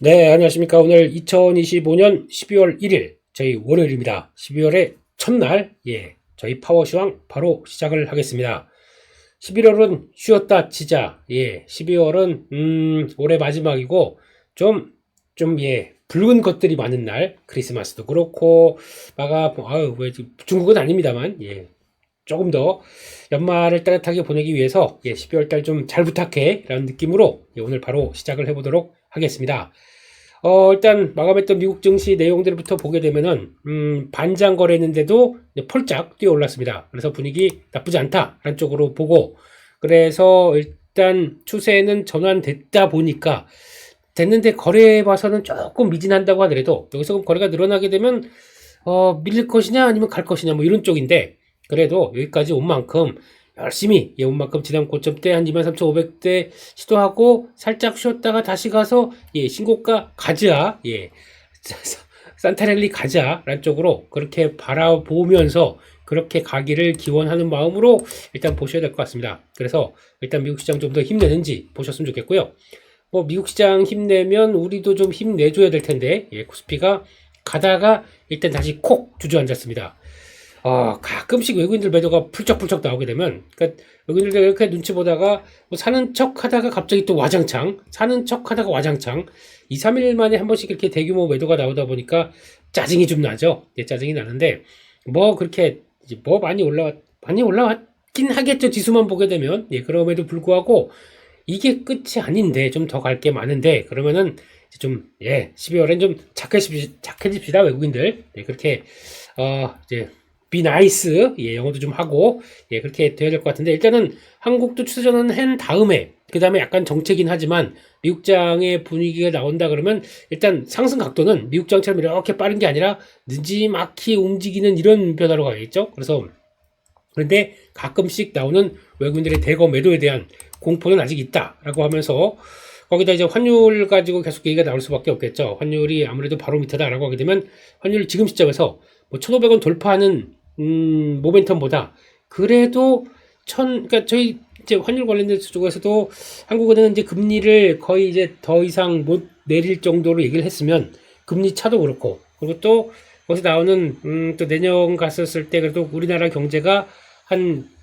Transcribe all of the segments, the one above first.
네, 안녕하십니까. 오늘 2025년 12월 1일, 저희 월요일입니다. 12월의 첫날, 저희 파워시황 바로 시작을 하겠습니다. 11월은 쉬었다 치자. 12월은, 올해 마지막이고, 붉은 것들이 많은 날, 크리스마스도 그렇고, 중국은 아닙니다만, 조금 더 연말을 따뜻하게 보내기 위해서 12월 달 좀 잘 부탁해 라는 느낌으로 오늘 바로 시작을 해보도록 하겠습니다. 일단 마감했던 미국 증시 내용들부터 보게 되면은 반장 거래했는데도 폴짝 뛰어 올랐습니다. 그래서 분위기 나쁘지 않다라는 쪽으로 보고, 그래서 일단 추세는 전환됐다 보니까 됐는데 거래해 봐서는 조금 미진한다고 하더라도 여기서 거래가 늘어나게 되면 밀릴 것이냐 아니면 갈 것이냐 뭐 이런 쪽인데, 그래도 여기까지 온 만큼 열심히 온 만큼 지난 고점대 한 23,500대 시도하고 살짝 쉬었다가 다시 가서 신고가 가자, 산타랠리 가자라는 쪽으로 그렇게 바라보면서 그렇게 가기를 기원하는 마음으로 일단 보셔야 될 것 같습니다. 그래서 일단 미국 시장 좀 더 힘내는지 보셨으면 좋겠고요. 뭐 미국 시장 힘내면 우리도 좀 힘내줘야 될 텐데, 코스피가 가다가 일단 다시 콕 주저앉았습니다. 가끔씩 외국인들 매도가 풀쩍풀쩍 나오게 되면, 그러니까 외국인들 이렇게 눈치 보다가 뭐 사는 척 하다가 갑자기 또 와장창, 사는 척 하다가 와장창, 2, 3일 만에 한 번씩 이렇게 대규모 매도가 나오다 보니까 짜증이 좀 나죠. 짜증이 나는데, 뭐 그렇게, 뭐 많이 올라왔긴 하겠죠. 지수만 보게 되면. 그럼에도 불구하고, 이게 끝이 아닌데, 좀 더 갈 게 많은데, 그러면은, 12월엔 좀 착해집시다, 외국인들. 그렇게, 이제, be nice, 영어도 좀 하고, 그렇게 돼야 될 것 같은데, 일단은 한국도 추세 전환한 다음에, 그 다음에 약간 정체긴 하지만, 미국장의 분위기가 나온다 그러면, 일단 상승 각도는 미국장처럼 이렇게 빠른 게 아니라, 느지막이 움직이는 이런 변화로 가겠죠? 그런데 가끔씩 나오는 외국인들의 대거 매도에 대한 공포는 아직 있다라고 하면서, 거기다 이제 환율 가지고 계속 얘기가 나올 수밖에 없겠죠. 환율이 아무래도 바로미터다라고 하게 되면, 환율 지금 시점에서 뭐 1,500원 돌파하는 모멘텀보다 그래도 그러니까 저희 이제 환율 관련된 쪽에서도 한국은행은 이제 금리를 거의 이제 더 이상 못 내릴 정도로 얘기를 했으면 금리 차도 그렇고, 그리고 또 거기서 나오는 또 내년 갔었을 때 그래도 우리나라 경제가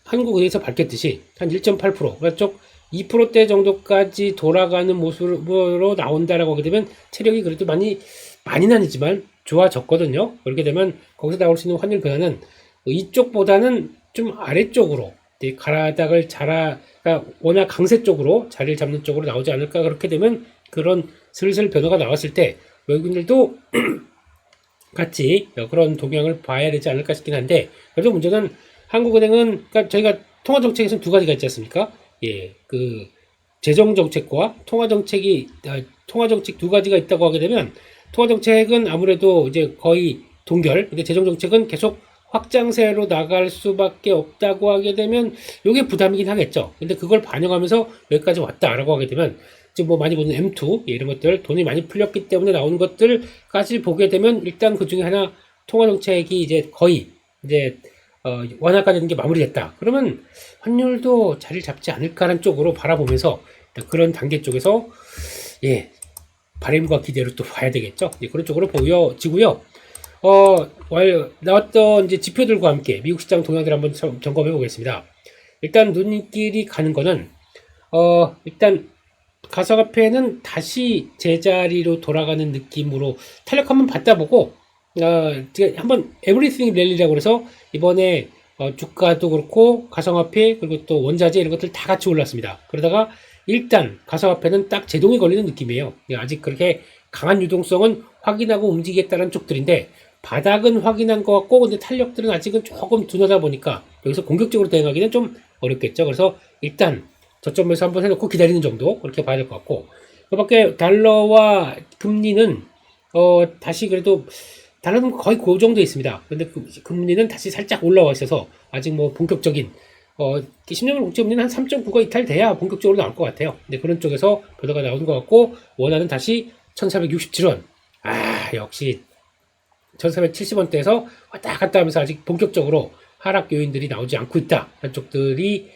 한국은행에서 밝혔듯이 한 1.8%, 그러니까 쪽 2%대 정도까지 돌아가는 모습으로 나온다라고 하게 되면 체력이 그래도 많이는 아니지만 좋아졌거든요. 그렇게 되면 거기서 나올 수 있는 환율 변화는 이쪽보다는 좀 아래쪽으로 가라닥을 그러니까 워낙 강세 쪽으로 자리를 잡는 쪽으로 나오지 않을까. 그렇게 되면 그런 슬슬 변화가 나왔을 때 외국인들도 같이 그런 동향을 봐야 되지 않을까 싶긴 한데, 그래도 문제는 한국은행은, 그러니까 저희가 통화정책에서는 두 가지가 있지 않습니까? 그 재정정책과 통화정책 두 가지가 있다고 하게 되면, 통화정책은 아무래도 이제 거의 동결, 근데 재정정책은 계속 확장세로 나갈 수밖에 없다고 하게 되면 이게 부담이긴 하겠죠. 근데 그걸 반영하면서 여기까지 왔다라고 하게 되면, 지금 뭐 많이 보는 M2 이런 것들, 돈이 많이 풀렸기 때문에 나오는 것들까지 보게 되면 일단 그 중에 하나 통화정책이 이제 거의 이제 완화가 되는 게 마무리됐다. 그러면 환율도 자리를 잡지 않을까라는 쪽으로 바라보면서 그런 단계 쪽에서 바람과 기대로 또 봐야 되겠죠. 그런 쪽으로 보여지고요. 나왔던 이제 지표들과 함께 미국 시장 동향들 한번 점검해 보겠습니다. 일단 눈길이 가는 거는, 일단 가상화폐는 다시 제자리로 돌아가는 느낌으로 탄력 한번 받다 보고, 제가 한번 에브리띵 랠리라고 해서 이번에 주가도 그렇고 가상화폐 그리고 또 원자재 이런 것들 다 같이 올랐습니다. 그러다가 일단 가상화폐는 딱 제동이 걸리는 느낌이에요. 아직 그렇게 강한 유동성은 확인하고 움직이겠다는 쪽들인데, 바닥은 확인한 것 같고 근데 탄력들은 아직은 조금 둔하다 보니까 여기서 공격적으로 대응하기는 좀 어렵겠죠. 그래서 일단 저점에서 한번 해놓고 기다리는 정도, 그렇게 봐야 될 것 같고, 그 밖에 달러와 금리는 다시 그래도 달러는 거의 그 정도에 있습니다. 근데 금리는 다시 살짝 올라와 있어서 아직 뭐 본격적인 10년물 국채금리는 한 3.9가 이탈돼야 본격적으로 나올 것 같아요. 근데 그런 쪽에서 변화가 나오는 것 같고, 원화는 다시 1467원. 역시 1470원대에서 왔다 갔다 하면서 아직 본격적으로 하락 요인들이 나오지 않고 있다. 한쪽들이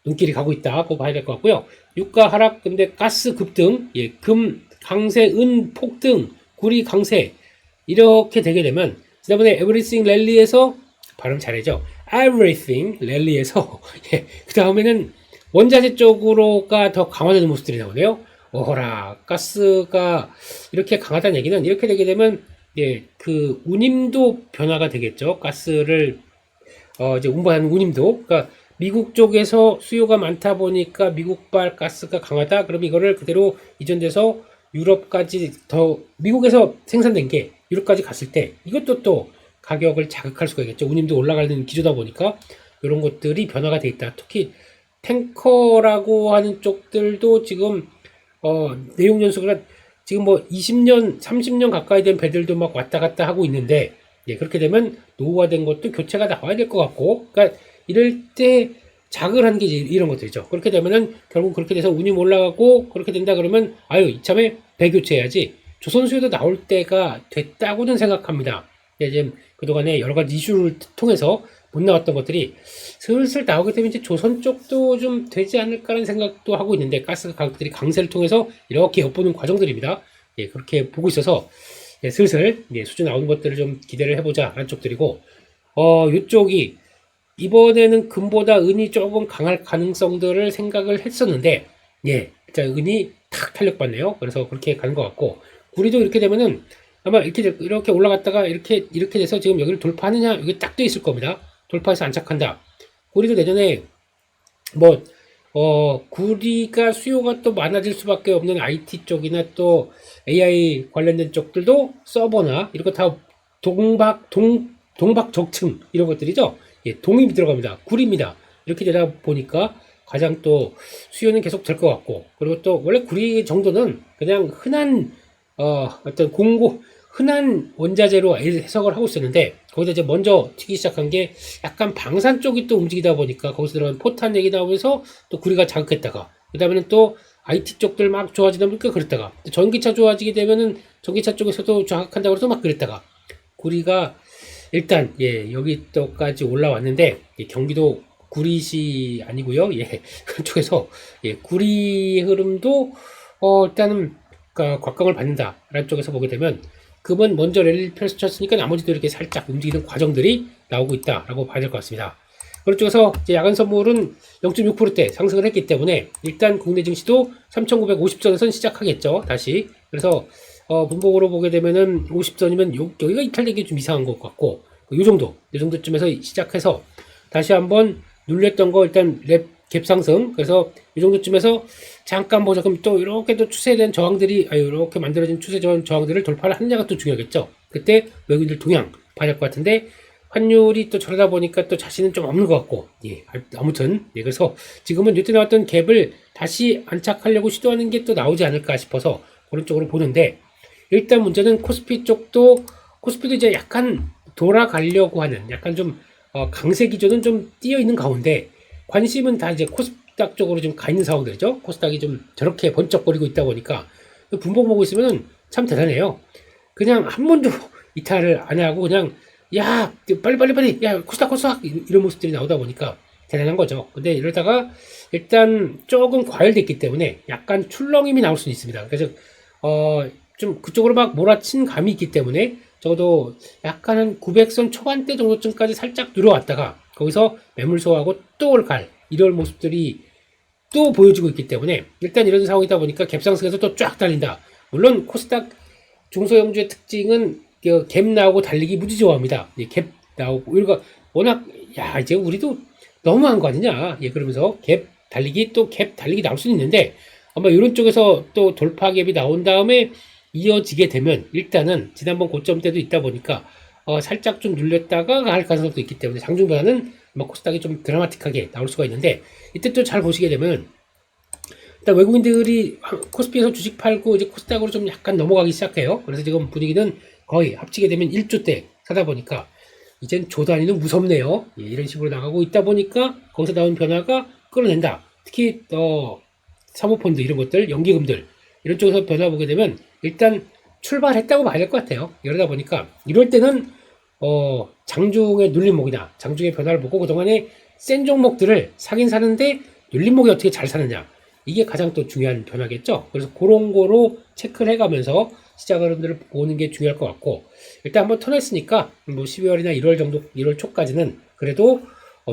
눈길이 가고 있다고 봐야 될 것 같고요. 유가 하락, 근데 가스 급등, 강세, 은 폭등, 구리 강세 이렇게 되게 되면 지난번에 Everything 랠리에서 발음 잘해죠. Everything 랠리에서 그 다음에는 원자재 쪽으로가 더 강화되는 모습들이 나오네요. 어라 가스가 이렇게 강하다는 얘기는 이렇게 되게 되면 그 운임도 변화가 되겠죠. 가스를 이제 운반하는 운임도. 그러니까 미국 쪽에서 수요가 많다 보니까 미국발 가스가 강하다. 그럼 이거를 그대로 이전돼서 유럽까지 더 미국에서 생산된 게 유럽까지 갔을 때 이것도 또 가격을 자극할 수가 있겠죠. 운임도 올라가는 기조다 보니까 이런 것들이 변화가 돼 있다. 특히 탱커라고 하는 쪽들도 지금 내용 연수가 지금 뭐 20년, 30년 가까이 된 배들도 막 왔다 갔다 하고 있는데 그렇게 되면 노후화된 것도 교체가 나와야 될 것 같고, 그러니까 이럴 때 자극을 하는 게 이런 것들이죠. 그렇게 되면은 결국 그렇게 돼서 운임 올라가고 그렇게 된다 그러면 아유 이참에 배 교체해야지 조선 수요도 나올 때가 됐다고는 생각합니다. 지금 그동안에 여러 가지 이슈를 통해서 못 나왔던 것들이 슬슬 나오게 되면 이제 조선 쪽도 좀 되지 않을까라는 생각도 하고 있는데 가스 가격들이 강세를 통해서 이렇게 엿보는 과정들입니다. 그렇게 보고 있어서 슬슬 수준 나오는 것들을 좀 기대를 해보자 라는 쪽들이고 이쪽이 이번에는 금보다 은이 조금 강할 가능성들을 생각을 했었는데 진짜 은이 탁 탄력받네요. 그래서 그렇게 가는 것 같고 구리도 이렇게 되면은 아마 이렇게 올라갔다가 이렇게 돼서 지금 여기를 돌파하느냐 여기 딱 돼 있을 겁니다. 돌파해서 안착한다. 구리도 내년에 구리가 수요가 또 많아질 수밖에 없는 IT 쪽이나 또 AI 관련된 쪽들도 서버나 이런 거 다 동박적층 이런 것들이죠. 동이 들어갑니다. 구리입니다. 이렇게 되다 보니까 가장 또 수요는 계속 될 것 같고, 그리고 또 원래 구리 정도는 그냥 흔한 어떤 흔한 원자재로 해석을 하고 있었는데 거기다 이제 먼저 튀기 시작한 게 약간 방산 쪽이 또 움직이다 보니까 거기서 들어간 포탄 얘기 나오면서 또 구리가 자극했다가 그 다음에는 또 IT 쪽들 막 좋아지다 보니까 그랬다가 전기차 좋아지게 되면은 전기차 쪽에서도 자극한다고 해서 막 그랬다가 구리가 일단 여기 또까지 올라왔는데 경기도 구리시 아니고요. 그쪽에서 구리 흐름도 일단은 곽강을 받는다라는 쪽에서 보게 되면 금은 먼저 랠리를 펼쳤으니까 나머지도 이렇게 살짝 움직이는 과정들이 나오고 있다라고 봐야 될 것 같습니다. 그런 쪽에서 이제 야간 선물은 0.6%대 상승을 했기 때문에 일단 국내 증시도 3,950선에선 시작하겠죠. 다시. 그래서 분봉으로 보게 되면은 50선이면 여기가 이탈되기 좀 이상한 것 같고 요 정도쯤에서 시작해서 다시 한번 눌렸던 거 일단 갭 상승. 그래서 이 정도쯤에서 잠깐 보자. 그럼 또 이렇게 또 추세된 저항들이 이렇게 만들어진 추세전 저항들을 돌파를 하느냐가 또 중요하겠죠. 그때 외국인들 동향 봐야 될 것 같은데 환율이 또 저러다 보니까 또 자신은 좀 없는 것 같고 아무튼 그래서 지금은 이때 나왔던 갭을 다시 안착하려고 시도하는 게 또 나오지 않을까 싶어서 그런 쪽으로 보는데 일단 문제는 코스피도 이제 약간 돌아가려고 하는 약간 좀 강세 기조는 좀 띄어 있는 가운데 관심은 다 이제 코스닥 쪽으로 좀 가 있는 상황들이죠. 코스닥이 좀 저렇게 번쩍거리고 있다 보니까 분봉 보고 있으면 참 대단해요. 그냥 한 번도 이탈을 안 하고 그냥 야 빨리 야 코스닥 이런 모습들이 나오다 보니까 대단한 거죠. 근데 이러다가 일단 조금 과열됐기 때문에 약간 출렁임이 나올 수는 있습니다. 그래서 좀 그쪽으로 막 몰아친 감이 있기 때문에 적어도 약간 한 900선 초반대 정도쯤까지 살짝 들어왔다가 거기서 매물소하고 또 갈 이럴 모습들이 또 보여지고 있기 때문에 일단 이런 상황이다 보니까 갭상승에서 또 쫙 달린다. 물론 코스닥 중소형주의 특징은 갭 나오고 달리기 무지 좋아합니다. 갭 나오고 우리가 워낙 이제 우리도 너무한 거 아니냐 그러면서 갭 달리기 나올 수는 있는데 아마 이런 쪽에서 또 돌파 갭이 나온 다음에 이어지게 되면 일단은 지난번 고점 때도 있다 보니까 살짝 좀 눌렸다가 갈 가능성도 있기 때문에 장중 변화는 아마 코스닥이 좀 드라마틱하게 나올 수가 있는데 이때 또 잘 보시게 되면 일단 외국인들이 코스피에서 주식 팔고 이제 코스닥으로 좀 약간 넘어가기 시작해요. 그래서 지금 분위기는 거의 합치게 되면 1조대 사다 보니까 이젠 조 단위는 무섭네요. 이런 식으로 나가고 있다 보니까 거기서 나온 변화가 끌어낸다. 특히 사모펀드 이런 것들 연기금들 이런 쪽에서 변화 보게 되면 일단 출발했다고 봐야 될 것 같아요. 이러다 보니까 이럴 때는 장중의 눌림목이나 장중의 변화를 보고 그동안에 센 종목들을 사긴 사는데 눌림목이 어떻게 잘 사느냐 이게 가장 또 중요한 변화겠죠. 그래서 그런 거로 체크를 해가면서 시장 흐름들을 보는 게 중요할 것 같고, 일단 한번 턴했으니까 뭐 12월이나 1월 정도, 1월 초까지는 그래도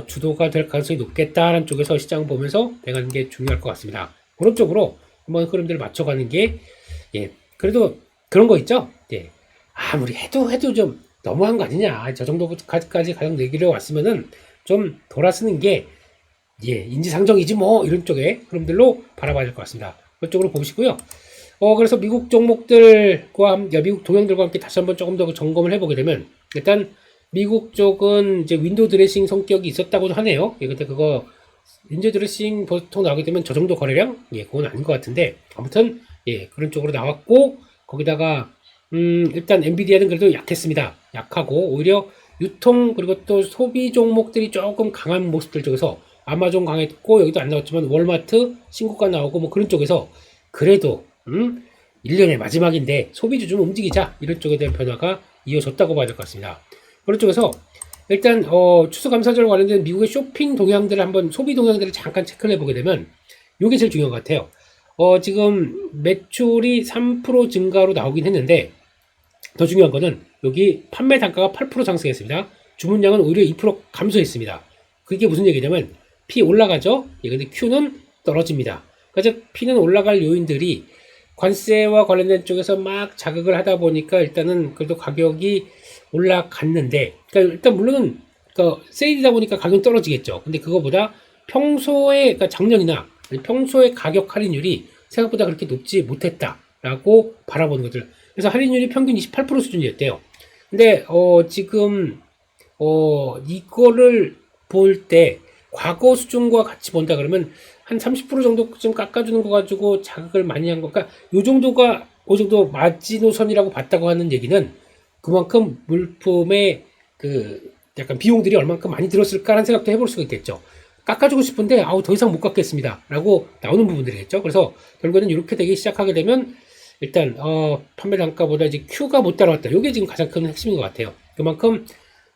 주도가 될 가능성이 높겠다라는 쪽에서 시장 보면서 대가는 게 중요할 것 같습니다. 그런 쪽으로 한번 흐름들을 맞춰가는 게, 예, 그래도 그런 거 있죠. 예, 아무리 해도 좀 너무한 거 아니냐. 저 정도까지 가격 내기를 왔으면은 좀 돌아서는 게, 예, 인지상정이지 뭐, 이런 쪽의 흐름들로 바라봐야 될 것 같습니다. 그쪽으로 보시고요. 그래서 미국 종목들과, 미국 동향들과 함께 다시 한번 조금 더 점검을 해보게 되면, 일단, 미국 쪽은 이제 윈도우 드레싱 성격이 있었다고도 하네요. 예, 근데 그거, 윈도우 드레싱 보통 나오게 되면 저 정도 거래량? 예, 그건 아닌 것 같은데, 아무튼, 예, 그런 쪽으로 나왔고, 거기다가, 일단 엔비디아는 그래도 약했습니다. 약하고, 오히려 유통, 그리고 또 소비 종목들이 조금 강한 모습들 쪽에서, 아마존 강했고, 여기도 안 나왔지만, 월마트 신고가 나오고, 뭐 그런 쪽에서, 그래도, 1년의 마지막인데, 소비주 좀 움직이자. 이런 쪽에 대한 변화가 이어졌다고 봐야 될 것 같습니다. 그런 쪽에서, 일단, 추수감사절 관련된 미국의 쇼핑 동향들을 한번, 소비 동향들을 잠깐 체크를 해보게 되면, 요게 제일 중요한 것 같아요. 지금 매출이 3% 증가로 나오긴 했는데, 더 중요한 거는 여기 판매 단가가 8% 상승했습니다. 주문량은 오히려 2% 감소했습니다. 그게 무슨 얘기냐면 P 올라가죠? 예, 근데 Q는 떨어집니다. 그래서 P는 올라갈 요인들이 관세와 관련된 쪽에서 막 자극을 하다 보니까 일단은 그래도 가격이 올라갔는데, 그러니까 일단 물론 그러니까 세일이다 보니까 가격이 떨어지겠죠. 근데 그거보다 평소에, 그러니까 작년이나 평소에 가격 할인율이 생각보다 그렇게 높지 못했다라고 바라보는 것들. 그래서 할인율이 평균 28% 수준이었대요. 근데 지금 이거를 볼 때 과거 수준과 같이 본다 그러면 한 30% 정도 좀 깎아주는 거 가지고 자극을 많이 한 거. 그러니까 요 정도가 그 정도 마지노선이라고 봤다고 하는 얘기는 그만큼 물품의 그 약간 비용들이 얼만큼 많이 들었을까라는 생각도 해볼 수가 있겠죠. 깎아주고 싶은데 아우 더 이상 못 깎겠습니다 라고 나오는 부분들이겠죠. 그래서 결국에는 이렇게 되기 시작하게 되면 일단 판매 단가보다 이제 Q가 못 따라왔다. 이게 지금 가장 큰 핵심인 것 같아요. 그만큼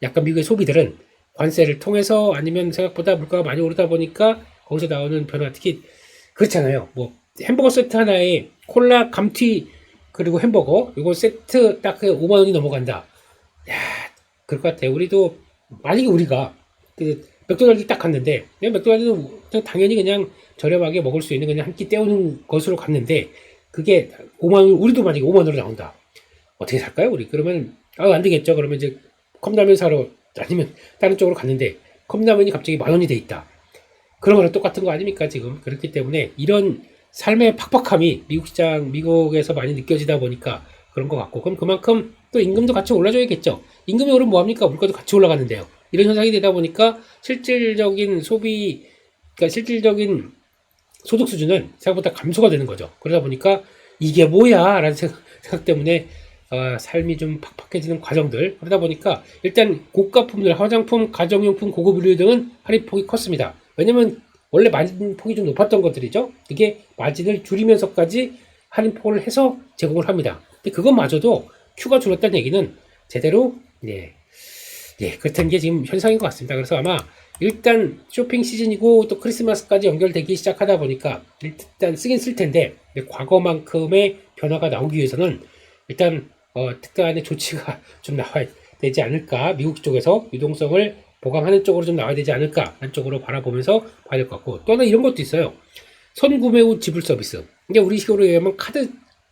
약간 미국의 소비들은 관세를 통해서 아니면 생각보다 물가가 많이 오르다 보니까 거기서 나오는 변화, 특히 그렇잖아요. 뭐 햄버거 세트 하나에 콜라, 감튀 그리고 햄버거 이거 세트 딱 5만 원이 넘어간다. 야, 그럴 것 같아요. 우리도 만약에 우리가 그 맥도날드 딱 갔는데 그냥 맥도날드는 그냥 당연히 그냥 저렴하게 먹을 수 있는 그냥 한 끼 때우는 것으로 갔는데 그게 5만 원, 우리도 만약에 5만 원으로 나온다. 어떻게 살까요, 우리? 그러면 안 되겠죠. 그러면 이제 컵라면 사러 아니면 다른 쪽으로 갔는데 컵라면이 갑자기 만 원이 돼 있다. 그런 거랑 똑같은 거 아닙니까, 지금? 그렇기 때문에 이런 삶의 팍팍함이 미국 시장, 미국에서 많이 느껴지다 보니까 그런 것 같고, 그럼 그만큼 또 임금도 같이 올라줘야겠죠. 임금이 오르면 뭐합니까? 물가도 같이 올라가는데요. 이런 현상이 되다 보니까 실질적인 소비, 그러니까 실질적인 소득 수준은 생각보다 감소가 되는 거죠. 그러다 보니까 이게 뭐야? 라는 생각 때문에 삶이 좀 팍팍해지는 과정들. 그러다 보니까 일단 고가품들, 화장품, 가정용품, 고급 의류 등은 할인폭이 컸습니다. 왜냐면 원래 마진폭이 좀 높았던 것들이죠. 이게 마진을 줄이면서까지 할인폭을 해서 제공을 합니다. 근데 그것마저도 Q가 줄었다는 얘기는 제대로 그렇다는 게 지금 현상인 것 같습니다. 그래서 아마 일단 쇼핑 시즌이고 또 크리스마스까지 연결되기 시작하다 보니까 일단 쓰긴 쓸 텐데 과거만큼의 변화가 나오기 위해서는 일단 특단의 조치가 좀 나와야 되지 않을까, 미국 쪽에서 유동성을 보강하는 쪽으로 좀 나와야 되지 않을까 하는 쪽으로 바라보면서 봐야 될 것 같고, 또 하나 이런 것도 있어요. 선구매 후 지불 서비스. 이게 우리식으로 얘기하면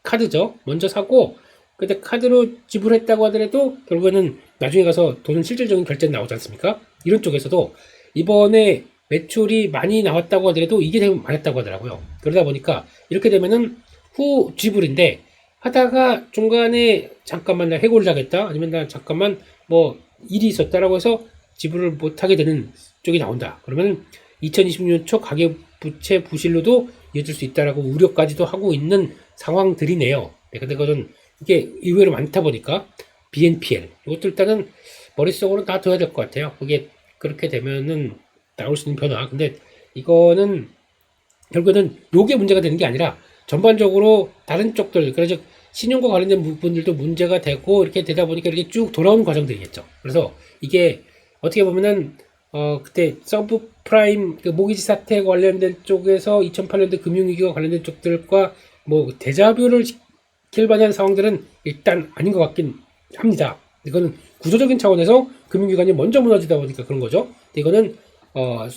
카드죠. 먼저 사고 근데 카드로 지불했다고 하더라도 결국에는 나중에 가서 돈은 실질적인 결제는 나오지 않습니까? 이런 쪽에서도 이번에 매출이 많이 나왔다고 하더라도 이게 되게 많았다고 하더라고요. 그러다 보니까 이렇게 되면은 후 지불인데 하다가 중간에 잠깐만 나 해고를 하겠다, 아니면 나 잠깐만 뭐 일이 있었다라고 해서 지불을 못하게 되는 쪽이 나온다. 그러면 2026년 초 가계 부채 부실로도 이어질 수 있다라고 우려까지도 하고 있는 상황들이네요. 근데 그것은 이게 의외로 많다 보니까 BNPL 이것도 일단은 머릿속으로 다 둬야 될 것 같아요. 그게 그렇게 되면은 나올 수 있는 변화. 근데 이거는 결국에는 요게 문제가 되는 게 아니라 전반적으로 다른 쪽들, 그래서 신용과 관련된 부분들도 문제가 되고 이렇게 되다 보니까 이렇게 쭉 돌아오는 과정들이겠죠. 그래서 이게 어떻게 보면은 그때 서브프라임 그 모기지 사태 관련된 쪽에서 2008년도 금융위기와 관련된 쪽들과 뭐 데자뷰를 시킬 만한 상황들은 일단 아닌 것 같긴 합니다. 이거는 구조적인 차원에서 금융기관이 먼저 무너지다 보니까 그런 거죠. 이거는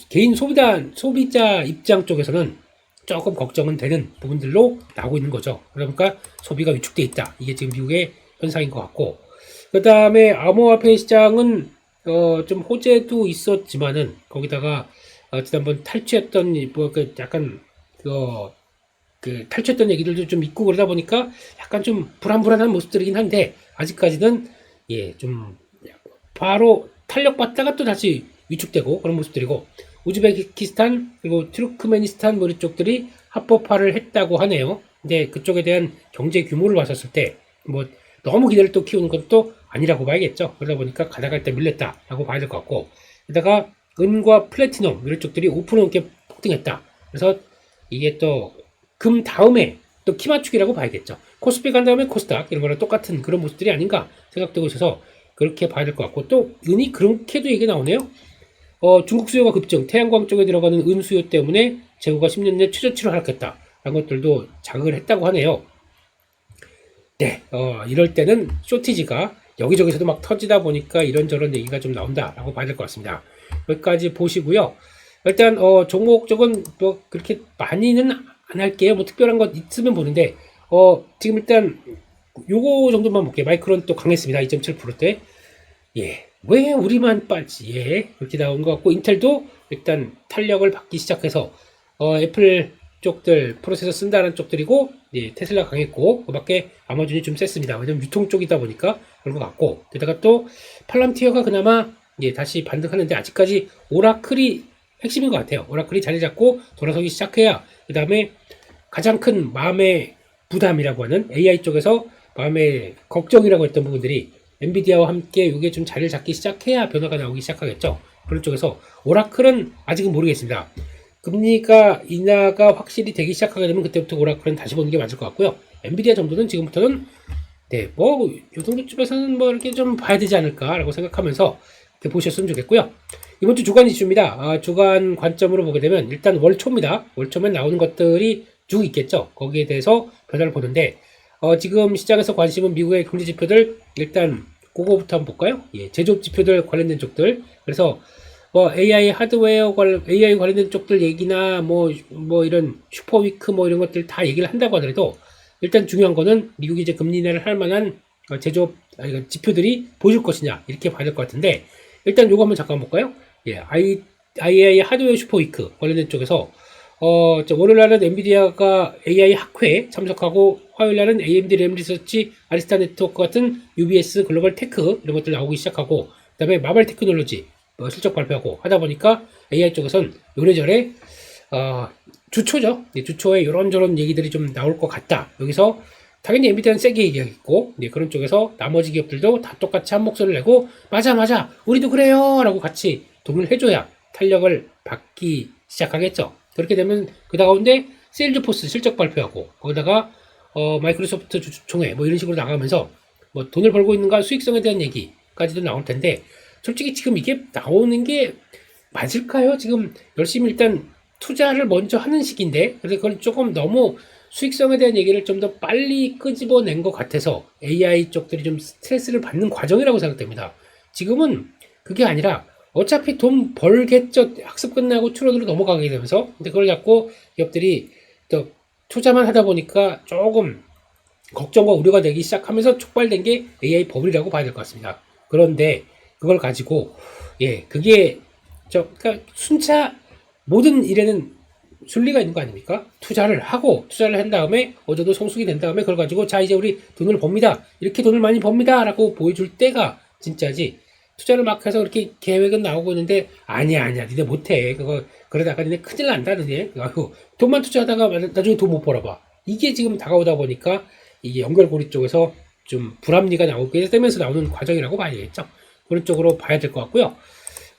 개인 소비자 입장 쪽에서는 조금 걱정은 되는 부분들로 나오고 있는 거죠. 그러니까 소비가 위축돼 있다. 이게 지금 미국의 현상인 것 같고, 그 다음에 암호화폐 시장은 좀 호재도 있었지만은 거기다가 지난번 탈취했던 뭐그 약간 그 탈취했던 얘기들도 좀 있고 그러다 보니까 약간 좀 불안불안한 모습들이긴 한데 아직까지는 좀 바로 탄력받다가 또 다시 위축되고 그런 모습들이고, 우즈베키스탄 그리고 투르크메니스탄 뭐 이쪽들이 합법화를 했다고 하네요. 근데 그쪽에 대한 경제 규모를 봤었을 때 뭐 너무 기대를 또 키우는 것도 아니라고 봐야겠죠. 그러다 보니까 가다갈 때 밀렸다라고 봐야 될 것 같고, 게다가 은과 플래티넘 이런 쪽들이 5% 넘게 폭등했다. 그래서 이게 또 금 다음에 또 키 맞추기라고 봐야겠죠. 코스피 간 다음에 코스닥 이런 거랑 똑같은 그런 모습들이 아닌가 생각되고 있어서 그렇게 봐야 될 것 같고, 또 은이 그렇게도 얘기 나오네요. 중국 수요가 급증, 태양광 쪽에 들어가는 은 수요 때문에 재고가 10년 내 최저치로 하락했다. 라는 것들도 자극을 했다고 하네요. 네, 이럴 때는 쇼티지가 여기저기서도 막 터지다 보니까 이런저런 얘기가 좀 나온다라고 봐야 될 것 같습니다. 여기까지 보시고요. 일단 종목 쪽은 뭐 그렇게 많이는 안 할게요. 뭐 특별한 것 있으면 보는데 지금 일단 요거 정도만 볼게요. 마이크론 또 강했습니다. 2.7%대. 예. 왜 우리만 빠지? 예. 그렇게 나온 것 같고, 인텔도 일단 탄력을 받기 시작해서 애플 쪽들 프로세서 쓴다는 쪽들이고, 예, 테슬라 강했고, 그 밖에 아마존이 좀 셌습니다. 왜냐면 유통 쪽이다 보니까 그런 것 같고, 게다가 또 팔람티어가 그나마 다시 반등하는데 아직까지 오라클이 핵심인 것 같아요. 오라클이 자리 잡고 돌아서기 시작해야 그 다음에 가장 큰 마음의 부담이라고 하는 AI 쪽에서 마음의 걱정이라고 했던 부분들이 엔비디아와 함께 이게 좀 자리를 잡기 시작해야 변화가 나오기 시작하겠죠. 그런 쪽에서 오라클은 아직은 모르겠습니다. 금리가 인하가 확실히 되기 시작하게 되면 그때부터 오라클은 다시 보는 게 맞을 것 같고요. 엔비디아 정도는 지금부터는 뭐 이 정도쯤에서는 뭐 이렇게 좀 봐야 되지 않을까라고 생각하면서 보셨으면 좋겠고요. 이번 주 주간 이슈입니다. 주간 관점으로 보게 되면 일단 월초입니다. 월초면 나오는 것들이 쭉 있겠죠. 거기에 대해서 변화를 보는데 지금 시장에서 관심은 미국의 경제 지표들, 일단 그거부터 한번 볼까요? 제조업 지표들 관련된 쪽들. 그래서 AI 하드웨어 AI 관련된 쪽들 얘기나 뭐 이런 슈퍼위크 뭐 이런 것들 다 얘기를 한다고 하더라도 일단 중요한 거는 미국이 이제 금리 인하를 할 만한 제조업 지표들이 보여줄 것이냐 이렇게 봐야 될 것 같은데, 일단 요거 한번 잠깐 볼까요? AI 하드웨어 슈퍼위크 관련된 쪽에서 월요일날은 엔비디아가 AI 학회에 참석하고, 화요일날은 AMD 램 리서치, 아리스타 네트워크 같은 UBS 글로벌 테크 이런 것들 나오기 시작하고, 그 다음에 마발 테크놀로지 실적 발표하고 하다 보니까 AI 쪽에선 요래저래 주초죠. 주초에 이런저런 얘기들이 좀 나올 것 같다. 여기서 당연히 엔비디아는 세게 얘기하겠고, 그런 쪽에서 나머지 기업들도 다 똑같이 한 목소리를 내고 맞아 우리도 그래요 라고 같이 동의를 해줘야 탄력을 받기 시작하겠죠. 그렇게 되면 그 가운데 세일즈포스 실적 발표하고 거기다가 마이크로소프트 주주총회 뭐 이런 식으로 나가면서 뭐 돈을 벌고 있는가 수익성에 대한 얘기까지도 나올 텐데, 솔직히 지금 이게 나오는 게 맞을까요? 지금 열심히 일단 투자를 먼저 하는 시기인데, 그래서 그걸 조금 너무 수익성에 대한 얘기를 좀 더 빨리 끄집어낸 것 같아서 AI 쪽들이 좀 스트레스를 받는 과정이라고 생각됩니다. 지금은 그게 아니라 어차피 돈 벌겠죠. 학습 끝나고 추론으로 넘어가게 되면서. 근데 그걸 자꾸 기업들이 또 투자만 하다 보니까 조금 걱정과 우려가 되기 시작하면서 촉발된 게 AI 버블이라고 봐야 될 것 같습니다. 그런데 그걸 가지고 그게 그러니까 순차 모든 일에는 순리가 있는 거 아닙니까? 투자를 한 다음에 어느 정도 성숙이 된 다음에 그걸 가지고 자 이제 우리 돈을 법니다. 이렇게 돈을 많이 법니다. 라고 보여줄 때가 진짜지. 투자를 막 해서 그렇게 계획은 나오고 있는데 아니야 니네 못해. 그거 그러다가 니네 큰일 난다 니네. 아이고 돈만 투자하다가 나중에 돈 못 벌어봐. 이게 지금 다가오다 보니까 이게 연결고리 쪽에서 좀 불합리가 나오게 되면서 나오는 과정이라고 봐야겠죠. 그런 쪽으로 봐야 될 것 같고요.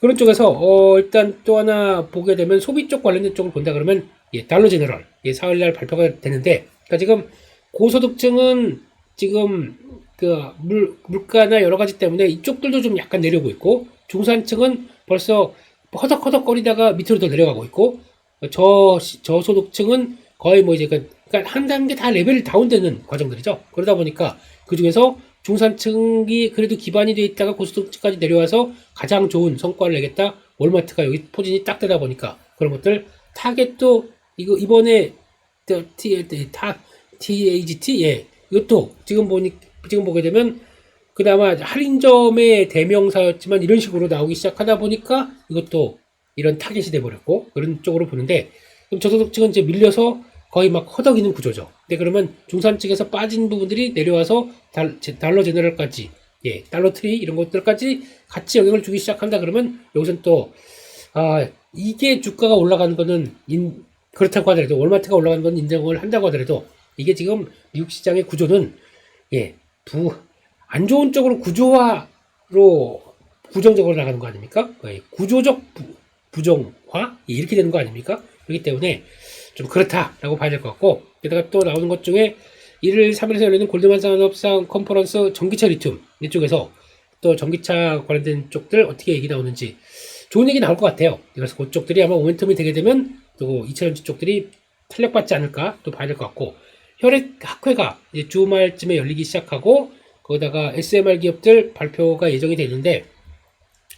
그런 쪽에서 일단 또 하나 보게 되면 소비 쪽 관련된 쪽을 본다 그러면 달러 제너럴 사흘날 발표가 되는데, 그러니까 지금 고소득층은 지금 그 물가나 여러 가지 때문에 이쪽들도 좀 약간 내려오고 있고, 중산층은 벌써 허덕허덕거리다가 밑으로 더 내려가고 있고, 저소득층은 거의 뭐 이제 그러니까 한 단계 다 레벨 다운되는 과정들이죠. 그러다 보니까 그 중에서 중산층이 그래도 기반이 돼 있다가 고소득층까지 내려와서 가장 좋은 성과를 내겠다. 월마트가 여기 포진이 딱 되다 보니까 그런 것들 타겟도 이번에 TAGT 예 이것도 지금 보게 되면 그나마 할인점의 대명사였지만 이런 식으로 나오기 시작하다 보니까 이것도 이런 타겟이 돼버렸고 그런 쪽으로 보는데 그럼 저소득층은 이제 밀려서 거의 막 허덕이는 구조죠. 근데 그러면 중산층에서 빠진 부분들이 내려와서 달러 제너럴까지 예 달러 트리 이런 것들까지 같이 영향을 주기 시작한다 그러면 여기서는 또 이게 주가가 올라가는 거는 그렇다고 하더라도 월마트가 올라가는 건 인정을 한다고 하더라도 이게 지금 미국 시장의 구조는 예 안 좋은 쪽으로 구조화로 부정적으로 나가는 거 아닙니까? 구조적 부정화 이렇게 되는 거 아닙니까? 그렇기 때문에 좀 그렇다라고 봐야 될 것 같고 게다가 또 나오는 것 중에 1일 3일에서 열리는 골드만 산업상 컨퍼런스 전기차 리튬 이쪽에서 또 전기차 관련된 쪽들 어떻게 얘기 나오는지 좋은 얘기 나올 것 같아요. 그래서 그쪽들이 아마 모멘텀이 되게 되면 또 2차전지 쪽들이 탄력받지 않을까 또 봐야 될 것 같고 혈액 학회가 이제 주말쯤에 열리기 시작하고 거기다가 SMR 기업들 발표가 예정이 되는데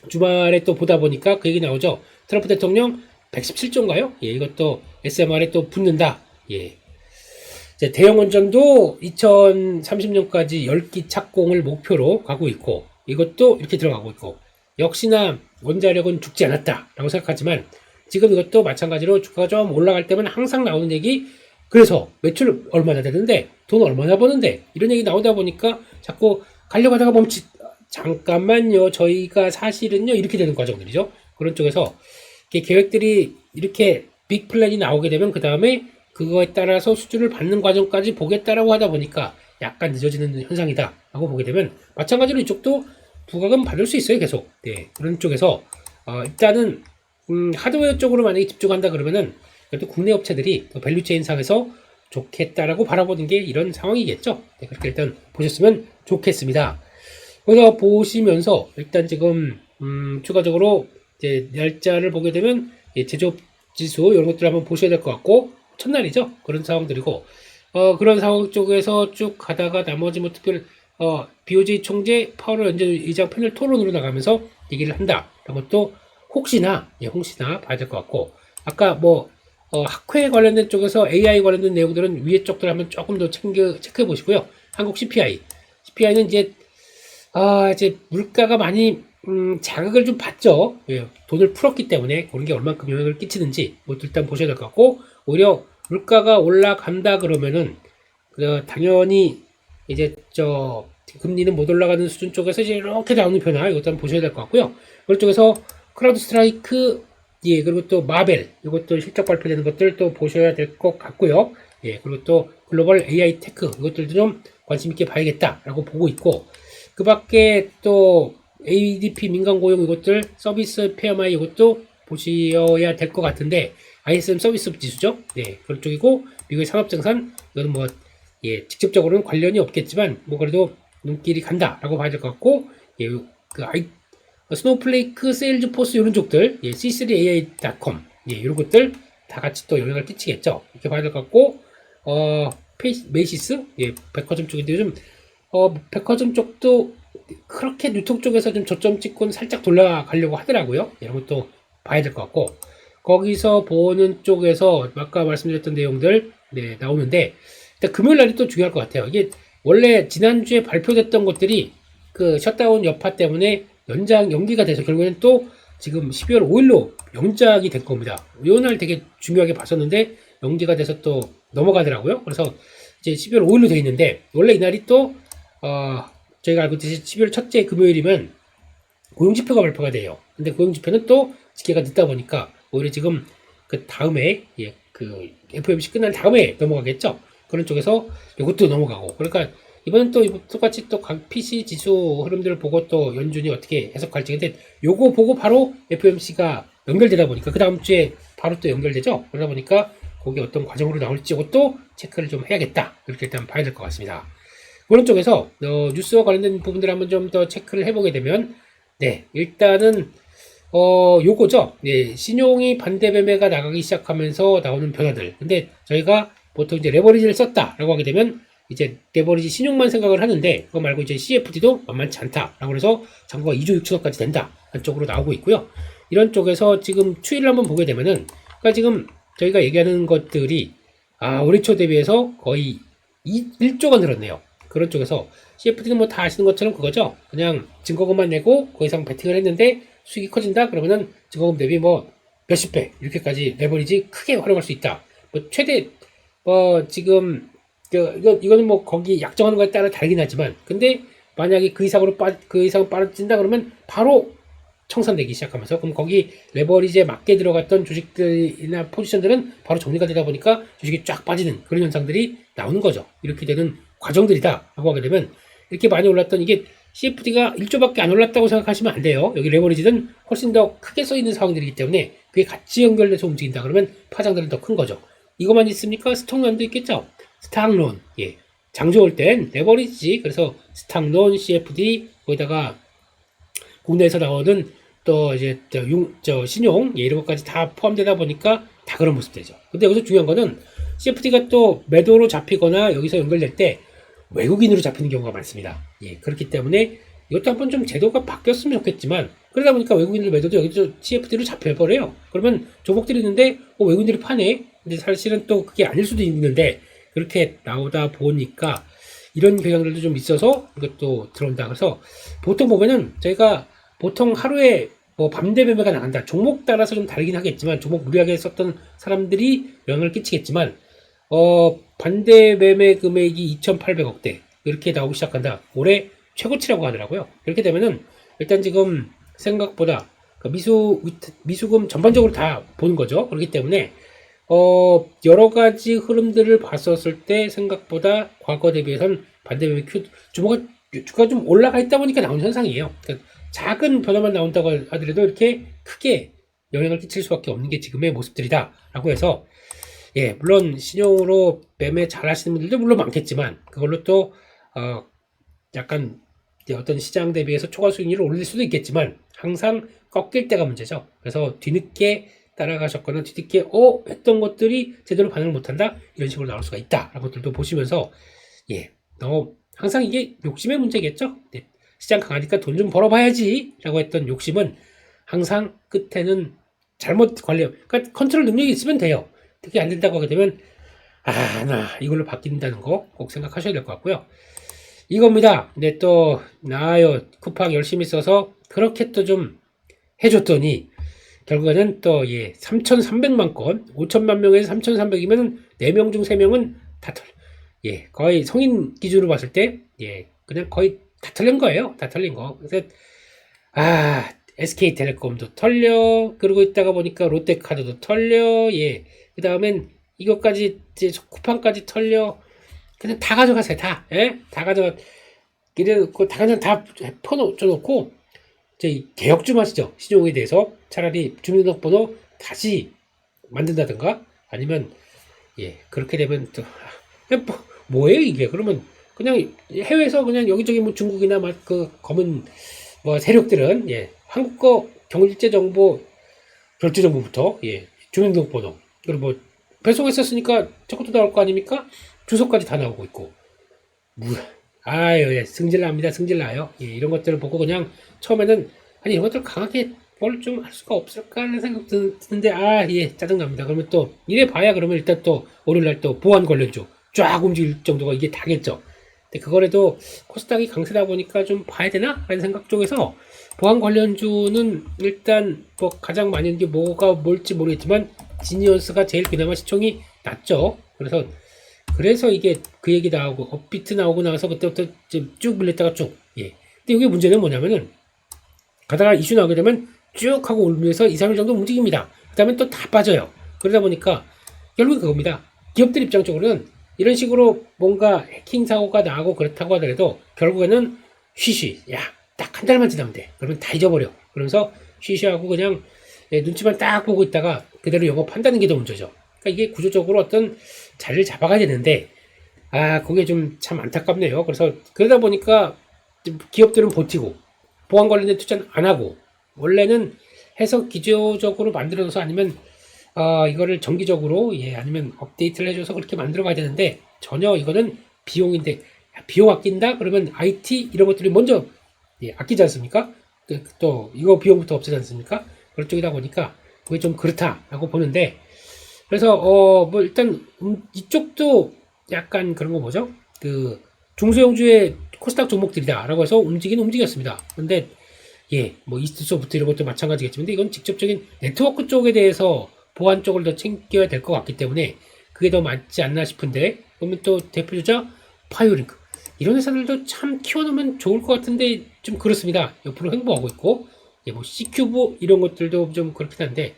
주말에 또 보다 보니까 그 얘기 나오죠. 트럼프 대통령 117조인가요? 예, 이것도 SMR에 또 붙는다. 예. 이제 대형 원전도 2030년까지 10기 착공을 목표로 가고 있고 이것도 이렇게 들어가고 있고 역시나 원자력은 죽지 않았다라고 생각하지만 지금 이것도 마찬가지로 주가가 좀 올라갈 때면 항상 나오는 얘기 그래서 매출 얼마나 되는데 돈 얼마나 버는데 이런 얘기 나오다 보니까 자꾸 가려가다가 잠깐만요 저희가 사실은요 이렇게 되는 과정들이죠. 그런 쪽에서 계획들이 이렇게 빅 플랜이 나오게 되면 그 다음에 그거에 따라서 수주를 받는 과정까지 보겠다라고 하다 보니까 약간 늦어지는 현상이다 라고 보게 되면 마찬가지로 이쪽도 부가금 받을 수 있어요 계속. 네, 그런 쪽에서 일단은 하드웨어 쪽으로 만약에 집중한다 그러면은 그래도 국내 업체들이 밸류체인 상에서 좋겠다라고 바라보는 게 이런 상황이겠죠. 네, 그렇게 일단 보셨으면 좋겠습니다. 그래서 보시면서 일단 지금 추가적으로 이제 날짜를 보게 되면 제조업 지수 이런 것들 한번 보셔야 될 것 같고 첫날이죠. 그런 상황들이고 그런 상황 쪽에서 쭉 가다가 나머지 뭐 특별 BOJ 총재 파월 의장 패널 토론으로 나가면서 얘기를 한다. 그런 것도 혹시나 봐야 될 것 같고 아까 뭐 학회 관련된 쪽에서 AI 관련된 내용들은 위에 쪽들 한번 조금 더 체크해 보시고요. 한국 CPI는 이제 물가가 많이 자극을 좀 받죠. 예, 돈을 풀었기 때문에 그런 게 얼만큼 영향을 끼치는지 뭐 일단 보셔야 될 것 같고 오히려 물가가 올라간다 그러면은 당연히 이제 금리는 못 올라가는 수준 쪽에서 이제 이렇게 나오는 변화 이것도 한번 보셔야 될 것 같고요. 그런 쪽에서 크라우드 스트라이크 예 그리고 또 마벨 이것도 실적 발표되는 것들 또 보셔야 될 것 같고요. 예 그리고 또 글로벌 AI 테크 이것들도 좀 관심 있게 봐야겠다라고 보고 있고 그 밖에 또 ADP 민간 고용 이것들 서비스 PMI 이것도 보셔야 될 것 같은데 ISM 서비스 지수죠. 네 그런 쪽이고 미국의 산업생산 이거는 뭐 예 직접적으로는 관련이 없겠지만 뭐 그래도 눈길이 간다라고 봐야 될 것 같고 예 스노우플레이크 세일즈 포스 이런 쪽들 예 C3AI.com 예 이런 것들 다 같이 또 영향을 끼치겠죠. 이렇게 봐야 될 것 같고 메이시스 예 백화점 쪽인데 요즘 백화점 쪽도 그렇게 유통 쪽에서 좀 저점 찍고는 살짝 돌아가려고 하더라고요. 이런 것도 봐야 될 것 같고 거기서 보는 쪽에서 아까 말씀드렸던 내용들 네, 나오는데 일단 금요일 날이 또 중요할 것 같아요. 이게 원래 지난주에 발표됐던 것들이 그 셧다운 여파 때문에 연기가 돼서 결국에는 또 지금 12월 5일로 연장이 된 겁니다. 이 날 되게 중요하게 봤었는데 연기가 돼서 또 넘어가더라고요. 그래서 이제 12월 5일로 돼 있는데 원래 이날이 또 저희가 알고 있듯이 12월 첫째 금요일이면 고용지표가 발표가 돼요. 근데 고용지표는 또 집계가 늦다 보니까 오히려 지금 그 다음에 그 FOMC 끝난 다음에 넘어가겠죠. 그런 쪽에서 이것도 넘어가고 그러니까 이번엔 또 똑같이 또 각 PC 지수 흐름들을 보고 또 연준이 어떻게 해석할지 근데 요거 보고 바로 FOMC가 연결되다 보니까 그 다음 주에 바로 또 연결되죠. 그러다 보니까 거기 어떤 과정으로 나올지 이것도 체크를 좀 해야겠다. 이렇게 일단 봐야 될 것 같습니다. 그런 쪽에서 뉴스와 관련된 부분들 한번 좀 더 체크를 해보게 되면 네 일단은 요거죠. 예, 신용이 반대 매매가 나가기 시작하면서 나오는 변화들. 근데 저희가 보통 이제 레버리지를 썼다라고 하게 되면 이제 레버리지 신용만 생각을 하는데 그거 말고 이제 CFD도 만만치 않다라고 해서 잔고가 2조 6천억까지 된다 한쪽으로 나오고 있고요. 이런 쪽에서 지금 추이를 한번 보게 되면은 그러니까 지금 저희가 얘기하는 것들이 올해 초 대비해서 거의 1조가 늘었네요. 그런 쪽에서 CFD는 뭐 다 아시는 것처럼 그거죠. 그냥 증거금만 내고 그 이상 베팅을 했는데 수익이 커진다 그러면은 증거금 대비 뭐 몇십 배 이렇게까지 레버리지 크게 활용할 수 있다. 뭐 최대 지금 이거는 뭐 거기 약정하는 거에 따라 다르긴 하지만 근데 만약에 그 이상 빠져진다 그러면 바로 청산되기 시작하면서 그럼 거기 레버리지에 맞게 들어갔던 주식들이나 포지션들은 바로 정리가 되다 보니까 주식이 쫙 빠지는 그런 현상들이 나오는 거죠. 이렇게 되는 과정들이다 라고 하게 되면 이렇게 많이 올랐던 이게 CFD가 1조밖에 안 올랐다고 생각하시면 안 돼요. 여기 레버리지는 훨씬 더 크게 써 있는 상황들이기 때문에 그게 같이 연결돼서 움직인다 그러면 파장들은 더 큰 거죠. 이것만 있습니까? 스톡론도 있겠죠. 스탁론, 예, 장 좋을 땐 레버리지. 그래서 스탁론, CFD 거기다가 국내에서 나오는 또 이제 신용, 예, 이런 것까지 다 포함되다 보니까 다 그런 모습되죠. 근데 여기서 중요한 거는 CFD가 또 매도로 잡히거나 여기서 연결될 때 외국인으로 잡히는 경우가 많습니다. 예, 그렇기 때문에 이것도 한번 좀 제도가 바뀌었으면 좋겠지만 그러다 보니까 외국인들 매도도 여기서 CFD로 잡혀버려요. 그러면 조목들이 있는데 외국인들이 파네. 근데 사실은 또 그게 아닐 수도 있는데 그렇게 나오다 보니까 이런 경향들도 좀 있어서 이것도 들어온다. 그래서 보통 보면은 저희가 보통 하루에 뭐 밤대 매매가 나간다. 종목 따라서 좀 다르긴 하겠지만 종목 무리하게 썼던 사람들이 영향을 끼치겠지만 반대 매매 금액이 2,800억대 이렇게 나오기 시작한다. 올해 최고치라고 하더라고요. 이렇게 되면은 일단 지금 생각보다 미수금 전반적으로 다 보는 거죠. 그렇기 때문에 여러 가지 흐름들을 봤었을 때 생각보다 과거 대비해서는 반대 매매 주가가 좀 올라가 있다 보니까 나온 현상이에요. 그러니까 작은 변화만 나온다고 하더라도 이렇게 크게 영향을 끼칠 수밖에 없는 게 지금의 모습들이다라고 해서 예, 물론 신용으로 매매 잘 하시는 분들도 물론 많겠지만 그걸로 또 약간 어떤 시장 대비해서 초과 수익률을 올릴 수도 있겠지만 항상 꺾일 때가 문제죠. 그래서 뒤늦게 따라가셨거나 뒤늦게 했던 것들이 제대로 반응을 못한다 이런 식으로 나올 수가 있다 라는 것들도 보시면서 예, 항상 이게 욕심의 문제겠죠. 네, 시장 강하니까 돈 좀 벌어봐야지 라고 했던 욕심은 항상 끝에는 잘못 그러니까 컨트롤 능력이 있으면 돼요. 특히 안 된다고 하게 되면 나 이걸로 바뀐다는 거 꼭 생각하셔야 될 것 같고요. 이겁니다. 근데 또 나아요. 쿠팡 열심히 써서 그렇게 또 좀 해줬더니 결국에는 또 3,300만 건 5천만 명에서 3,300이면 4명 중 3명은 다 거의 성인 기준으로 봤을 때 그냥 거의 다 털린 거예요. 다 털린 거. 그래서 SK텔레콤도 털려. 그러고 있다가 보니까 롯데카드도 털려. 그 다음엔 이것까지 이제 쿠팡까지 털려. 그냥 다 가져가세요. 다. 다 가져가. 다 그냥 다 퍼놓고 저희 개혁 좀 하시죠. 신용에 대해서 차라리 주민등록번호 다시 만든다든가 아니면 그렇게 되면 또 뭐예요 이게? 그러면 그냥 해외에서 그냥 여기저기 뭐 중국이나 막 그 검은 뭐 세력들은 한국 거 경일제 정보 결제 정보부터 주민등록번호 그리고 뭐 배송했었으니까 저것도 나올 거 아닙니까? 주소까지 다 나오고 있고 승질납니다. 승질나요. 이런 것들을 보고 그냥 처음에는 아니 이런 것들 강하게 뭘 좀 할 수가 없을까 하는 생각 드는데 짜증납니다. 그러면 또 이래 봐야 그러면 일단 또 월요일날 또 보안 관련주 쫙 움직일 정도가 이게 다겠죠. 근데 그거라도 코스닥이 강세다 보니까 좀 봐야 되나? 라는 생각 쪽에서 보안 관련주는 일단 뭐 가장 많이 있는 게 뭐가 뭘지 모르겠지만 지니어스가 제일 그나마 시총이 낮죠. 그래서 이게 그 얘기 나오고 업비트 나오고 나서 그때부터 쭉 밀렸다가 쭉 근데 이게 문제는 뭐냐면은 가다가 이슈 나오게 되면 쭉 하고 올면서 2, 3일 정도 움직입니다. 그 다음에 또 다 빠져요. 그러다 보니까 결국은 그겁니다. 기업들 입장적으로는 이런 식으로 뭔가 해킹 사고가 나고 그렇다고 하더라도 결국에는 딱 한 달만 지나면 돼. 그러면 다 잊어버려. 그러면서 쉬쉬하고 그냥 눈치만 딱 보고 있다가 그대로 영업한다는 게 더 문제죠. 그러니까 이게 구조적으로 어떤 자리를 잡아가야 되는데 그게 좀 참 안타깝네요. 그래서 그러다 보니까 기업들은 버티고 보안 관련된 투자는 안 하고 원래는 해서 기초적으로 만들어서 아니면 이거를 정기적으로 아니면 업데이트를 해줘서 그렇게 만들어 가야 되는데 전혀 이거는 비용인데 비용 아낀다 그러면 IT 이런 것들이 먼저 아끼지 않습니까? 또 이거 비용부터 없애지 않습니까? 그런 쪽이다 보니까 그게 좀 그렇다라고 보는데 그래서 뭐 일단 이쪽도 약간 그런 거 뭐죠? 그 중소형주의 코스닥 종목들이다라고 해서 움직였습니다. 근데 뭐 이스트소프트 이런 것도 마찬가지겠지만 근데 이건 직접적인 네트워크 쪽에 대해서 보안 쪽을 더 챙겨야 될 것 같기 때문에 그게 더 맞지 않나 싶은데 그러면 또 대표주자 파이오링크 이런 회사들도 참 키워놓으면 좋을 것 같은데 좀 그렇습니다. 옆으로 횡보하고 있고 뭐 C큐브 이런 것들도 좀 그렇긴 한데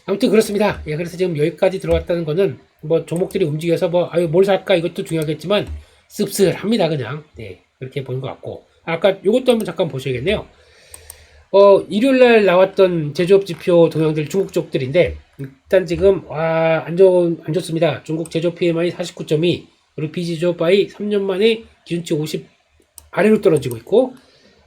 아무튼 그렇습니다. 그래서 지금 여기까지 들어왔다는 거는 뭐 종목들이 움직여서 뭘 살까 이것도 중요하겠지만 씁쓸합니다 그냥 그렇게 보는 것 같고 아까 이것도 한번 잠깐 보셔야겠네요. 일요일날 나왔던 제조업 지표 동향들 중국 쪽들인데 일단 지금 안 좋습니다. 중국 제조업 PMI 49.2 그리고 비지조업이 3년 만에 기준치 50 아래로 떨어지고 있고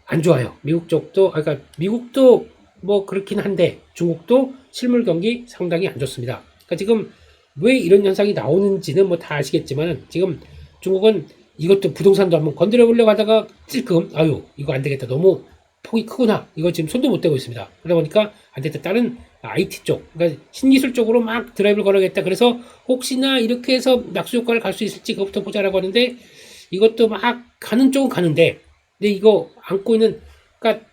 안 좋아요. 미국 쪽도 그러니까 미국도 뭐 그렇긴 한데 중국도 실물 경기 상당히 안 좋습니다. 그러니까 지금 왜 이런 현상이 나오는지는 뭐 다 아시겠지만 지금 중국은 이것도 부동산도 한번 건드려 보려고 하다가 찔끔 이거 안 되겠다 너무 폭이 크구나 이거 지금 손도 못 대고 있습니다. 그러다 보니까 안 됐다 다른 IT 쪽 그러니까 신기술 쪽으로 막 드라이브를 걸어야겠다. 그래서 혹시나 이렇게 해서 낙수 효과를 갈 수 있을지 그것부터 보자라고 하는데 이것도 막 가는 쪽은 가는데 근데 이거 안고 있는 그러니까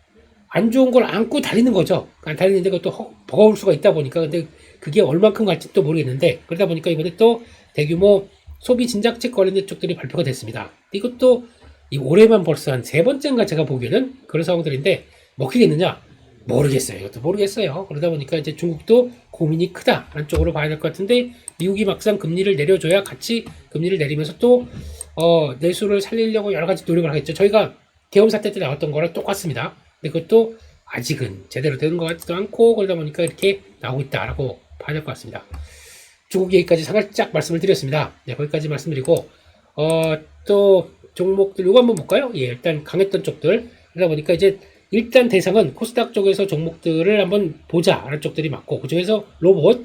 안 좋은 걸 안고 달리는 거죠. 달리는데 그것도 버거울 수가 있다 보니까 근데 그게 얼만큼 갈지 또 모르겠는데 그러다 보니까 이번에 또 대규모 소비 진작책 관련된 쪽들이 발표가 됐습니다. 이것도 올해만 벌써 한 3번째인가 제가 보기에는 그런 상황들인데 먹히겠느냐? 모르겠어요. 이것도 모르겠어요. 그러다 보니까 이제 중국도 고민이 크다라는 쪽으로 봐야 될 것 같은데 미국이 막상 금리를 내려줘야 같이 금리를 내리면서 또 내수를 살리려고 여러 가지 노력을 하겠죠. 저희가 계엄 사태 때 나왔던 거랑 똑같습니다. 근데 그것도 아직은 제대로 되는 것 같지도 않고 그러다 보니까 이렇게 나오고 있다라고 봐야 될 것 같습니다. 중국 얘기까지 살짝 말씀을 드렸습니다. 거기까지 말씀드리고 또 종목들 요거 한번 볼까요? 일단 강했던 쪽들 그러다 보니까 이제 일단 대상은 코스닥 쪽에서 종목들을 한번 보자라는 쪽들이 맞고 그중에서 로봇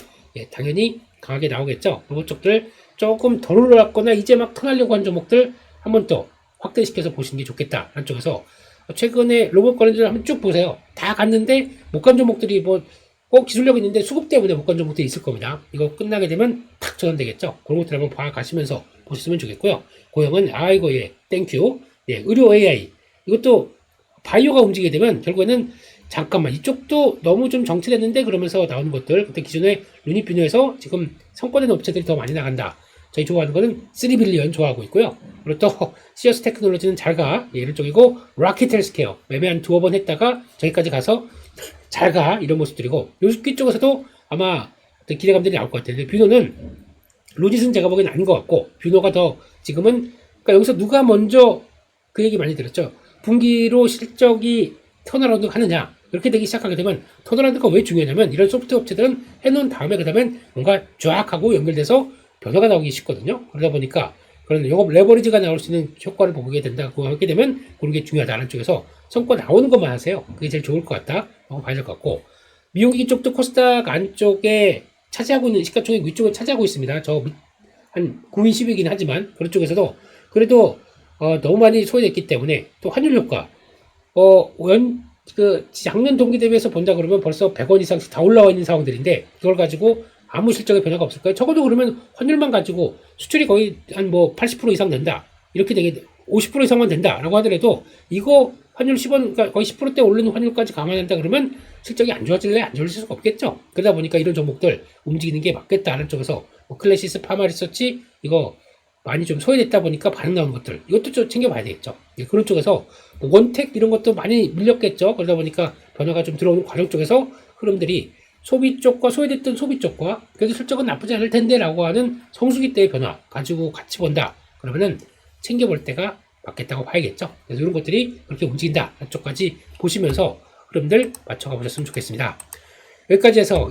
당연히 강하게 나오겠죠. 로봇 쪽들 조금 덜 올랐거나 이제 막 턴하려고 한 종목들 한번 또 확대시켜서 보시는 게 좋겠다라는 쪽에서 최근에 로봇 관련주를 한번 쭉 보세요. 다 갔는데 못 간 종목들이 꼭 기술력 있는데 수급 때문에 못 간 종목들이 있을 겁니다. 이거 끝나게 되면 탁 전환되겠죠. 그런 것들 한번 봐가시면서 보셨으면 좋겠고요. 고영은 이거 땡큐. 의료 AI 이것도 바이오가 움직이게 되면 결국에는 잠깐만 이쪽도 너무 좀 정체됐는데 그러면서 나오는 것들 그때 기존에 루니피노에서 지금 성과된 업체들이 더 많이 나간다. 저희 좋아하는 거는 3빌리언 좋아하고 있고요. 그리고 또 시어스 테크놀로지는 잘가 이런 쪽이고 라켓 헬스케어 매매 한 2번 했다가 저기까지 가서 잘가 이런 모습들이고 요스키 쪽에서도 아마 기대감들이 나올 것 같아요. 뷰노는 로짓은 제가 보기엔 아닌 것 같고 뷰노가 더 지금은 그러니까 여기서 누가 먼저 그 얘기 많이 들었죠. 분기로 실적이 턴어라운드 하느냐 이렇게 되기 시작하게 되면 턴어라운드가 왜 중요하냐면 이런 소프트웨어 업체들은 해놓은 다음에 그 다음에 뭔가 쫙 하고 연결돼서 변화가 나오기 쉽거든요. 그러다 보니까 그런 영업 레버리지가 나올 수 있는 효과를 보게 된다고 하게 되면 그런 게 중요하다는 쪽에서 성과 나오는 것만 하세요. 그게 제일 좋을 것 같다. 봐야 될 것 같고 미용기기 쪽도 코스닥 안쪽에 차지하고 있는 시가총액 위쪽을 차지하고 있습니다. 한 9인 10이긴 하지만 그런 쪽에서도 그래도 너무 많이 소외됐기 때문에 또 환율 효과 작년 동기 대비해서 본다 그러면 벌써 100원 이상씩 다 올라와 있는 상황들인데 그걸 가지고 아무 실적의 변화가 없을까요? 적어도 그러면 환율만 가지고 수출이 거의 한 80% 이상 된다. 이렇게 되게 50% 이상만 된다라고 하더라도 이거 환율 10원, 그러니까 거의 10%대 오르는 환율까지 감안한다 그러면 실적이 안 좋아질래? 안 좋아질 수가 없겠죠. 그러다 보니까 이런 종목들 움직이는 게 맞겠다는 쪽에서 클래시스 파마 리서치 이거 많이 좀 소외됐다 보니까 반응 나오는 것들 이것도 좀 챙겨봐야 되겠죠. 그런 쪽에서 원택 이런 것도 많이 밀렸겠죠. 그러다 보니까 변화가 좀 들어오는 과정 쪽에서 흐름들이 소비 쪽과 소외됐던 소비 쪽과 그래도 실적은 나쁘지 않을 텐데 라고 하는 성수기 때의 변화 가지고 같이 본다. 그러면은 챙겨볼 때가 맞겠다고 봐야겠죠. 그래서 이런 것들이 그렇게 움직인다. 한쪽까지 보시면서 흐름들 맞춰가 보셨으면 좋겠습니다. 여기까지 해서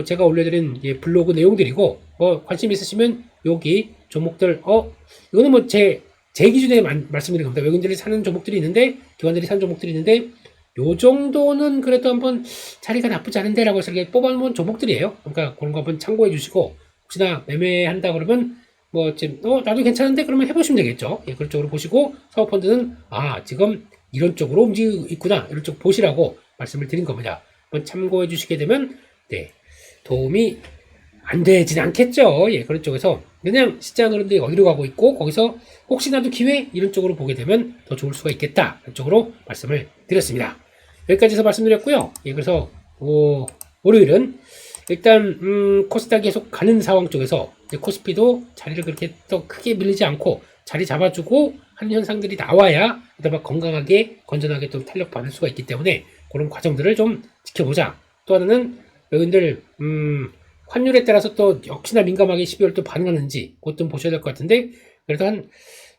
제가 올려드린 블로그 내용들이고 관심 있으시면 여기 종목들 이거는 제 기준에 말씀드린 겁니다. 외국인들이 사는 종목들이 있는데 기관들이 사는 종목들이 있는데 요 정도는 그래도 한번 자리가 나쁘지 않은데라고 해서 이렇게 뽑아놓은 종목들이에요. 그러니까 그런 거 한번 참고해 주시고, 혹시나 매매한다 그러면 뭐 지금 나도 괜찮은데 그러면 해보시면 되겠죠. 예, 그런 쪽으로 보시고 사모펀드는 지금 이런 쪽으로 움직이고 있구나, 이런 쪽 보시라고 말씀을 드린 겁니다. 한번 참고해 주시게 되면 네, 도움이 안 되진 않겠죠. 예, 그런 쪽에서 그냥 시장 흐름들이 어디로 가고 있고 거기서 혹시나도 기회 이런 쪽으로 보게 되면 더 좋을 수가 있겠다, 이런 쪽으로 말씀을 드렸습니다. 여기까지 해서 말씀드렸고요. 예, 그래서 월요일은 일단 코스닥이 계속 가는 상황 쪽에서 이제 코스피도 자리를 그렇게 또 크게 밀리지 않고 자리 잡아주고 하는 현상들이 나와야 그다음에 건강하게 건전하게 좀 탄력 받을 수가 있기 때문에 그런 과정들을 좀 지켜보자. 또 하나는 여러분들 환율에 따라서 또 역시나 민감하게 12월 또 반응하는지 그것 좀 보셔야 될 것 같은데, 그래도 한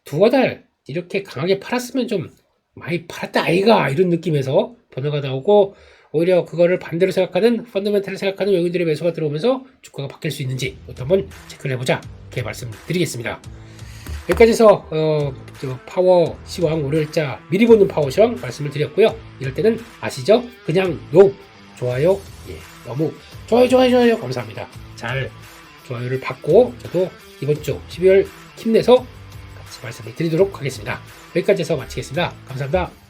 두어 달 이렇게 강하게 팔았으면 좀 많이 팔았다 아이가, 이런 느낌에서 변화가 나오고 오히려 그거를 반대로 생각하는 펀더멘탈을 생각하는 외국인들의 매수가 들어오면서 주가가 바뀔 수 있는지 그것도 한번 체크를 해보자, 이렇게 말씀드리겠습니다. 여기까지 해서 파워 시황 월요일자 미리 보는 파워 시황 말씀을 드렸고요. 이럴 때는 아시죠? 그냥 좋아요, 예, 너무 좋아요 감사합니다. 잘 좋아요를 받고 저도 이번 주 12월 힘내서 같이 말씀을 드리도록 하겠습니다. 여기까지 해서 마치겠습니다. 감사합니다.